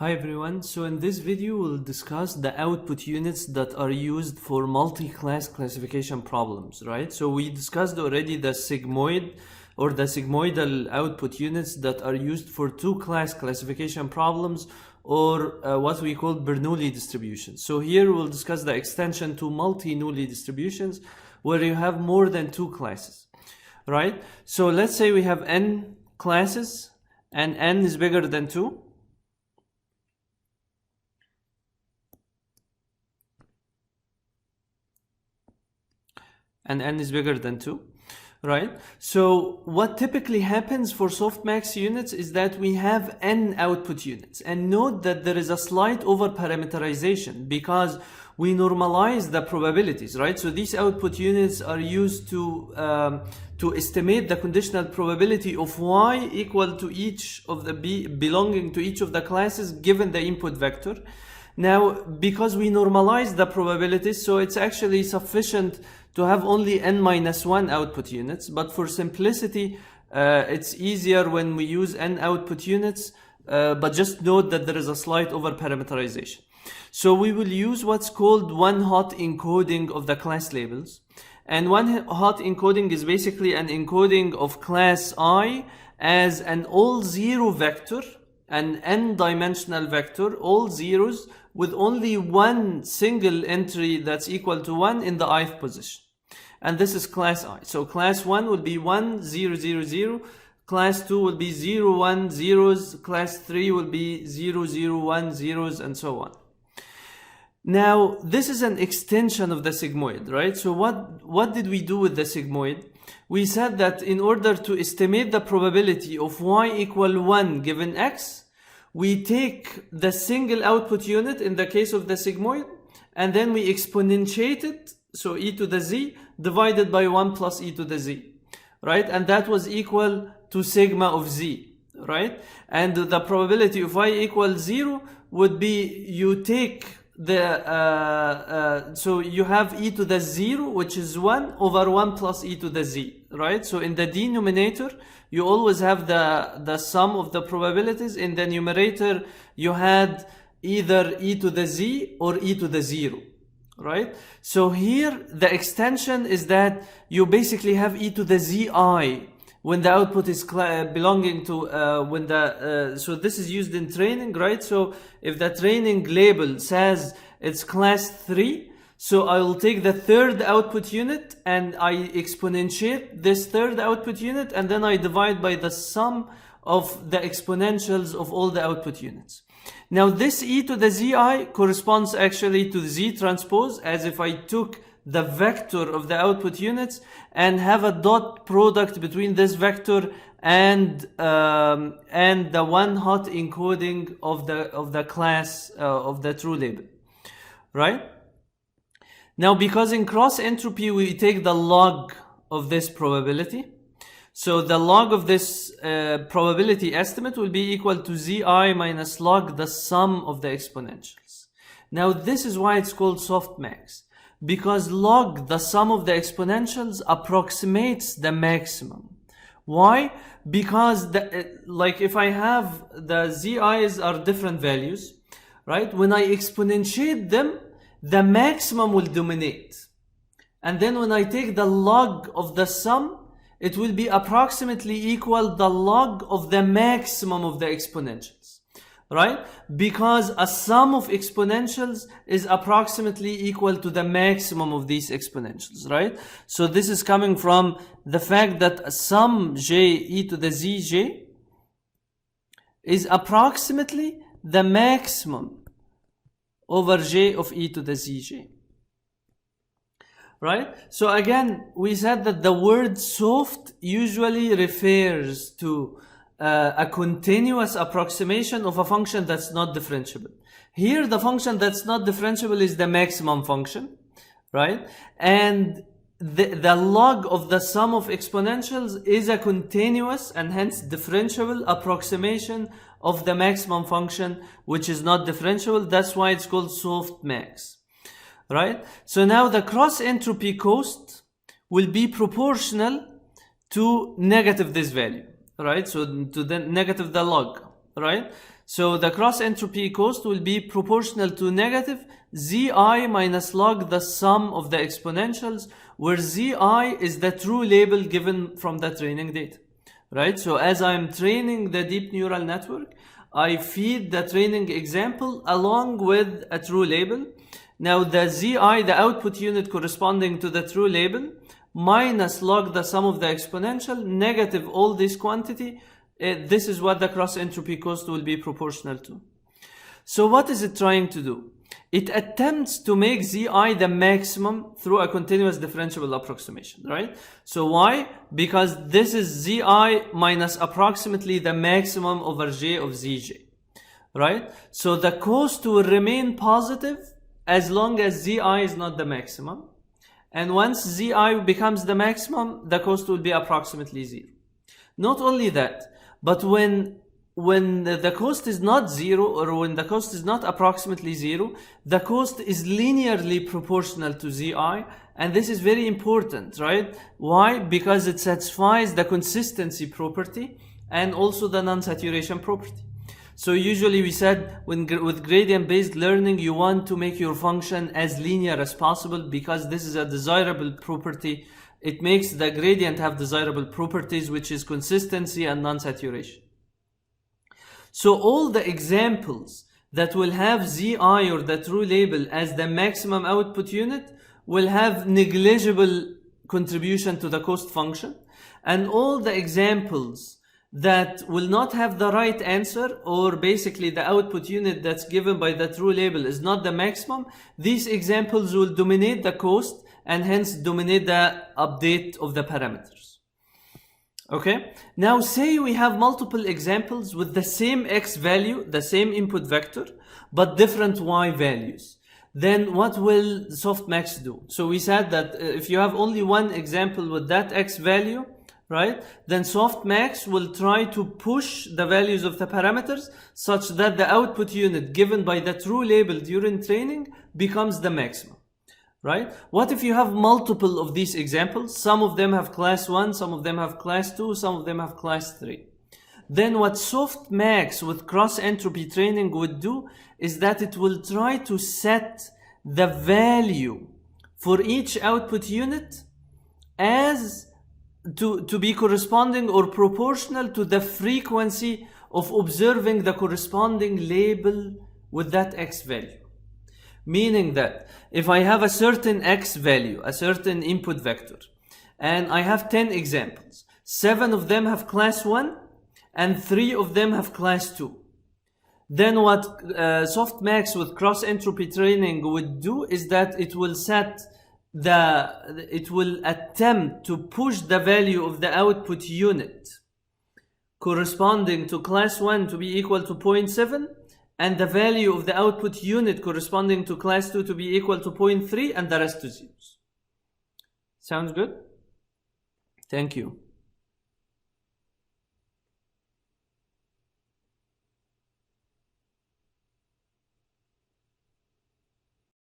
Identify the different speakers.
Speaker 1: Hi everyone, so in this video we'll discuss the output units that are used for multi-class classification problems, right? So we discussed already the sigmoid or the sigmoidal output units that are used for two-class classification problems or what we call Bernoulli distributions. So here we'll discuss the extension to multi-Bernoulli distributions where you have more than two classes, right? So let's say we have n classes and n is bigger than 2. And n is bigger than 2, right? So what typically happens for softmax units is that we have n output units. And note that there is a slight over-parameterization because we normalize the probabilities, right? So these output units are used to estimate the conditional probability of y equal to each of the belonging to each of the classes given the input vector. Now, because we normalize the probabilities, so it's actually sufficient to have only n-1 output units, but for simplicity, it's easier when we use n output units, but just note that there is a slight over-parameterization. So we will use what's called one-hot encoding of the class labels. And one-hot encoding is basically an encoding of class I as an all-zero vector, an n-dimensional vector, all zeros, with only one single entry that's equal to 1 in the ith position. And this is class I. So class 1 will be 1, 0, 0, 0. Class 2 will be 0, 1, zeros. Class 3 will be 0, 0, 1, zeros, and so on. Now, this is an extension of the sigmoid, right? So what did we do with the sigmoid? We said that in order to estimate the probability of y equal 1 given x, we take the single output unit in the case of the sigmoid, and then we exponentiate it, so e to the z, divided by 1 plus e to the z, right? And that was equal to sigma of z, right? And the probability of y equals 0 would be you take the, so you have e to the 0, which is 1 over 1 plus e to the z, right? So in the denominator, you always have the sum of the probabilities. In the numerator, you had either e to the z or e to the 0, right? So here, the extension is that you basically have e to the zi when the output is belonging to, so this is used in training, right? So if the training label says it's class 3, so I will take the third output unit and I exponentiate this third output unit, and then I divide by the sum of the exponentials of all the output units. Now this e to the zi corresponds actually to the z transpose, as if I took the vector of the output units and have a dot product between this vector and the one-hot encoding of the class of the true label, right? Now, because in cross entropy we take the log of this probability, so the log of this probability estimate will be equal to zi minus log the sum of the exponentials. Now this is why it's called softmax, because log the sum of the exponentials approximates the maximum. Why? Because like if I have the zi's are different values, right? When I exponentiate them, the maximum will dominate. And then when I take the log of the sum, it will be approximately equal the log of the maximum of the exponentials, right? Because a sum of exponentials is approximately equal to the maximum of these exponentials, right? So this is coming from the fact that sum j e to the zj is approximately the maximum over j of e to the zj, right? So again, we said that the word soft usually refers to a continuous approximation of a function that's not differentiable. Here, the function that's not differentiable is the maximum function, right? And the log of the sum of exponentials is a continuous and hence differentiable approximation of the maximum function, which is not differentiable. That's why it's called softmax, right? So now the cross entropy cost will be proportional to negative this value, right? So to the negative the log, right? So the cross entropy cost will be proportional to negative zi minus log the sum of the exponentials, where zi is the true label given from the training data, right? So as I'm training the deep neural network, I feed the training example along with a true label. Now the zi, the output unit corresponding to the true label, minus log the sum of the exponential, negative all this quantity, this is what the cross entropy cost will be proportional to. So what is it trying to do? It attempts to make zi the maximum through a continuous differentiable approximation, right? So why? Because this is zi minus approximately the maximum over j of zj, right? So the cost will remain positive as long as zi is not the maximum. And once zi becomes the maximum, the cost will be approximately 0. Not only that, but when the cost is not 0, or when the cost is not approximately 0, the cost is linearly proportional to zi, and this is very important, right? Why? Because it satisfies the consistency property and also the non-saturation property. So usually we said with gradient-based learning, you want to make your function as linear as possible because this is a desirable property. It makes the gradient have desirable properties, which is consistency and non-saturation. So all the examples that will have zi or the true label as the maximum output unit will have negligible contribution to the cost function. And all the examples that will not have the right answer, or basically the output unit that's given by the true label is not the maximum, these examples will dominate the cost and hence dominate the update of the parameters. Okay, now say we have multiple examples with the same x value, the same input vector, but different y values. Then what will Softmax do? So we said that if you have only one example with that x value, right, then Softmax will try to push the values of the parameters such that the output unit given by the true label during training becomes the maximum. Right? What if you have multiple of these examples? Some of them have class 1, some of them have class 2, some of them have class 3. Then what Softmax with cross entropy training would do is that it will try to set the value for each output unit as to be corresponding or proportional to the frequency of observing the corresponding label with that x value. Meaning that if I have a certain x value, a certain input vector, and I have 10 examples, 7 of them have class 1 and 3 of them have class 2. Then what Softmax with cross entropy training would do is that it will attempt to push the value of the output unit corresponding to class 1 to be equal to 0.7, and the value of the output unit corresponding to class 2 to be equal to 0.3, and the rest to zeros. Sounds good? Thank you.